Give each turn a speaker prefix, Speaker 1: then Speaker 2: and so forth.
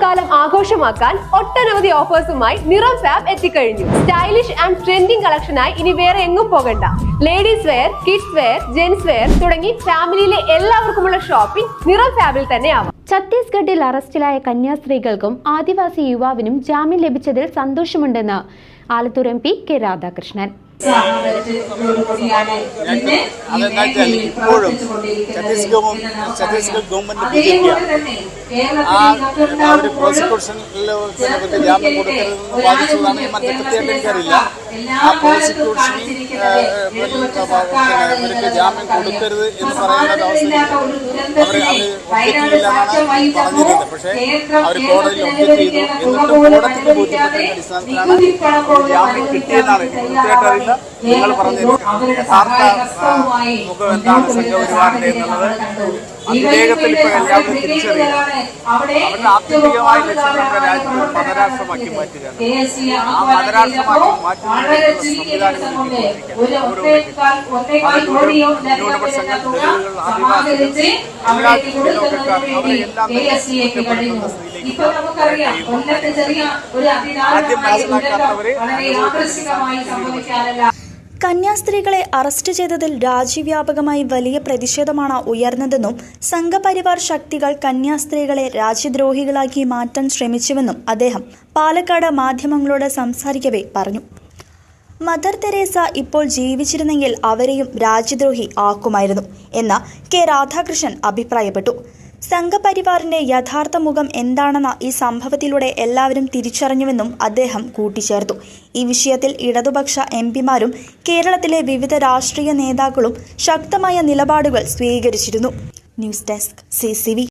Speaker 1: ഓണക്കാലം ആഘോഷമാക്കാൻ ഒട്ടനവധി ഓഫേഴ്സുമായി നിറം ഫാബ് എത്തിക്കഴിഞ്ഞു. സ്റ്റൈലിഷ് ആൻഡ് ട്രെൻഡിംഗ് കളക്ഷനായി ഇനി വേറെ എങ്ങും പോകണ്ട. Ladies wear, kids wear, gents wear തുടങ്ങി ഫാമിലിയിലെ എല്ലാവർക്കുമുള്ള ഷോപ്പിംഗ് നിറം ഫാബിൽ തന്നെ ആവാം.
Speaker 2: ഛത്തീസ്ഗഡിൽ അറസ്റ്റിലായ കന്യാസ്ത്രീകൾക്കും ആദിവാസി യുവാവിനും ജാമ്യം ലഭിച്ചതിൽ സന്തോഷമുണ്ടെന്ന് ആലത്തൂർ MP കെ രാധാകൃഷ്ണൻ.
Speaker 3: ഇപ്പോഴും ഛത്തീസ്ഗഡ് ഗവൺമെന്റ് പ്രോസിക്യൂഷനിൽ ജാമ്യം കൊടുക്കരുതെന്ന് വാദിച്ചതാണ്. മറ്റു കൃത്യമായിട്ട് എനിക്കറിയില്ല. ആ പ്രോസിക്യൂഷനിൽ ഇവർക്ക് ജാമ്യം കൊടുക്കരുത് എന്ന് പറയുന്ന അവസ്ഥയിൽ അവർ ഒബ്ജക്റ്റില്ലെന്നാണ് പറഞ്ഞിരുന്നത്. പക്ഷേ അവർ കോടതിയിൽ ഒബ്ജക്റ്റ് ചെയ്തു. എന്നിട്ടും കോടതിക്ക് ബോധ്യപ്പെട്ടതിന്റെ അടിസ്ഥാനത്തിലാണ് ജാമ്യം കിട്ടിയെന്നാണ് കൃത്യമായിട്ട് അറിയില്ല. നിങ്ങൾ പറഞ്ഞത് യഥാർത്ഥ മുഖം എന്താണ് സംഘപരിവാറിന്റെ എന്നുള്ളത് അതിവേഗത്തിൽ ഇപ്പോൾ എല്ലാവരും തിരിച്ചറിയുക. അവരുടെ ആത്യന്തികമായ ലക്ഷ്യം നമ്മുടെ രാജ്യത്തെ മതരാഷ്ട്രമാക്കി മാറ്റുകയാണ്. ആ മതരാഷ്ട്രമാക്കി മാറ്റുന്നതിനുള്ള സംവിധാനങ്ങൾ ന്യൂനപക്ഷങ്ങൾ, ദളിതുകൾ, ആദിവാസികൾ, എല്ലാ ലോകക്കാർ അവരെല്ലാം കുറ്റപ്പെടുത്തുന്ന സ്ത്രീയിലേക്ക് ആദ്യം മനസ്സിലാക്കാത്തവരെ
Speaker 4: കന്യാസ്ത്രീകളെ അറസ്റ്റ് ചെയ്തതിൽ രാജ്യവ്യാപകമായി വലിയ പ്രതിഷേധമാണ് ഉയർന്നതെന്നും സംഘപരിവാർ ശക്തികൾ കന്യാസ്ത്രീകളെ രാജ്യദ്രോഹികളാക്കി മാറ്റാൻ ശ്രമിച്ചുവെന്നും അദ്ദേഹം പാലക്കാട് മാധ്യമങ്ങളോട് സംസാരിക്കവേ പറഞ്ഞു. മദർ തെരേസ ഇപ്പോൾ ജീവിച്ചിരുന്നെങ്കിൽ അവരെയും രാജ്യദ്രോഹി ആക്കുമായിരുന്നു എന്ന് കെ രാധാകൃഷ്ണൻ അഭിപ്രായപ്പെട്ടു. സംഘപരിവാറിന്റെ യഥാർത്ഥ മുഖം എന്താണെന്ന ഈ സംഭവത്തിലൂടെ എല്ലാവരും തിരിച്ചറിഞ്ഞുവെന്നും അദ്ദേഹം കൂട്ടിച്ചേർത്തു. ഈ വിഷയത്തിൽ ഇടതുപക്ഷ MPമാരും കേരളത്തിലെ വിവിധ രാഷ്ട്രീയ നേതാക്കളും ശക്തമായ നിലപാടുകൾ സ്വീകരിച്ചിരുന്നു. News desk CCV.